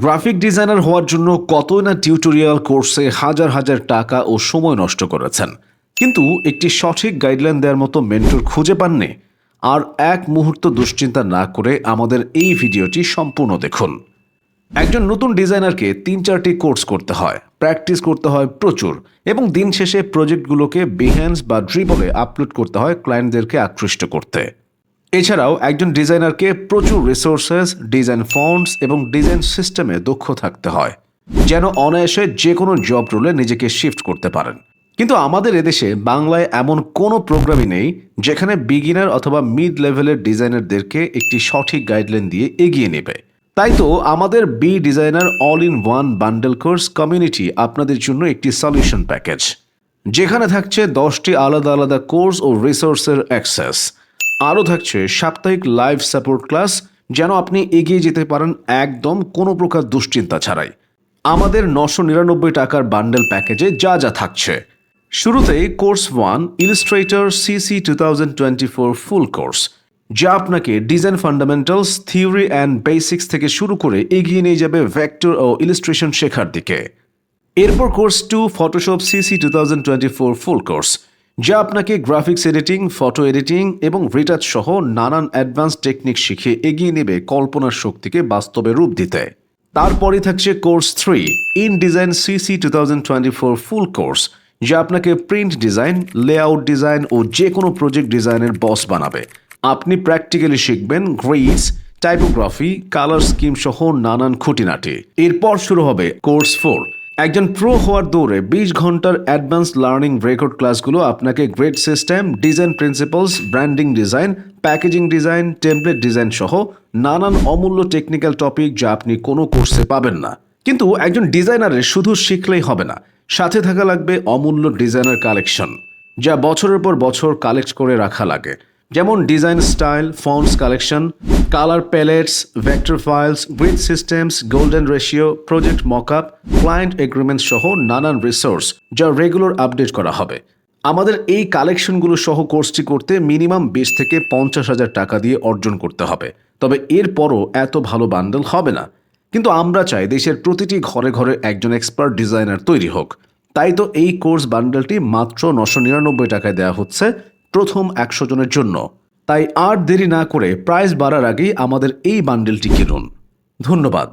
Graphic designer হওয়ার জন্য কতই না টিউটোরিয়াল কোর্সে হাজার হাজার টাকা ও সময় নষ্ট করেছেন, কিন্তু একটি সঠিক গাইডলাইন দেওয়ার মতো মেন্টর খুঁজে পাননি। আর এক মুহূর্ত দুশ্চিন্তা না করে আমাদের এই ভিডিওটি সম্পূর্ণ দেখুন। একজন নতুন ডিজাইনারকে 3-4টি কোর্স করতে হয়, প্র্যাকটিস করতে হয় প্রচুর, এবং দিন শেষে প্রজেক্টগুলোকে বিহ্যান্স বা ড্রিবলে আপলোড করতে হয় ক্লায়েন্টদেরকে আকৃষ্ট করতে। এছাড়াও একজন ডিজাইনারকে প্রচুর রিসোর্সেস, ডিজাইন ফন্টস এবং ডিজাইন সিস্টেমে দক্ষ থাকতে হয়, যেন অনায়াসে যে কোনো জব রোলে নিজেকে শিফট করতে পারেন। কিন্তু আমাদের এদেশে বাংলায় এমন কোনো প্রোগ্রামই নেই যেখানে বিগিনার অথবা মিড লেভেলের ডিজাইনারদেরকে একটি সঠিক গাইডলাইন দিয়ে এগিয়ে নেবে। তাই তো আমাদের B designer all in one bundle course community আপনাদের জন্য একটি সলিউশন প্যাকেজ, যেখানে থাকছে 10টি আলাদা আলাদা কোর্স ও রিসোর্সের অ্যাক্সেস। আরও থাকছে সাপ্তাহিক লাইভ সাপোর্ট ক্লাস, যেন আপনি এগিয়ে যেতে পারেন একদম কোনো প্রকার দুশ্চিন্তা ছাড়াই। আমাদের 999 টাকার বান্ডেল প্যাকেজে যা যা থাকছে: শুরুতেই course 1 Illustrator CC 2024 full course, যা আপনাকে design fundamentals, theory and basics থেকে শুরু করে এগিয়ে নিয়ে যাবে ভেক্টর ও ইলাস্ট্রেশন শেখার দিকে। এরপর course 2 Photoshop CC 2024 full course, যা আপনাকে গ্রাফিক্স এডিটিং, ফটো এডিটিং এবং রিটাচ সহ নানান অ্যাডভান্স টেকনিক শিখে এগিয়ে নেবে কল্পনার শক্তিকে বাস্তবে রূপ দিতে। তারপরে থাকছে course 3 in design CC 2024 full course, যা আপনাকে প্রিন্ট ডিজাইন, লেআউট ডিজাইন ও যে কোনো প্রজেক্ট ডিজাইনের বস বানাবে। আপনি প্র্যাকটিক্যালি শিখবেন গ্রিডস, টাইপোগ্রাফি, কালার স্কিম সহ নানান খুঁটিনাটি। এরপর শুরু হবে কোর্স 4। একজন প্রো হওয়ার দৌড়ে 20 ঘন্টার অ্যাডভান্স লার্নিং রেকর্ড ক্লাসগুলো আপনাকে grade system, design principles, branding design, packaging design, template design সহ নানান অমূল্য টেকনিক্যাল টপিক, যা আপনি কোনো কোর্সে পাবেন না। কিন্তু একজন ডিজাইনারের শুধু শিখলেই হবে না, সাথে থাকা লাগবে অমূল্য ডিজাইনার কালেকশন, যা বছরের পর বছর কালেক্ট করে রাখা লাগে। যেমন design style, fonts collection, colour pallets, vector files, grid systems, golden ratio, project mockup, client agreement সহ নানান রিসোর্স, যা রেগুলার আপডেট করা হবে। আমাদের এই কালেকশনগুলো সহ কোর্সটি করতে মিনিমাম 20 থেকে 50,000 টাকা দিয়ে অর্জন করতে হবে। তবে এরপরও এত ভালো বান্ডেল হবে না। কিন্তু আমরা চাই দেশের প্রতিটি ঘরে ঘরে একজন এক্সপার্ট ডিজাইনার তৈরি হোক। তাই তো এই কোর্স বান্ডেলটি মাত্র 999 টাকায় দেওয়া হচ্ছে প্রথম 100 জনের জন্য। তাই আর দেরি না করে প্রাইস বাড়ার আগেই আমাদের এই বান্ডেলটি কিনুন। ধন্যবাদ।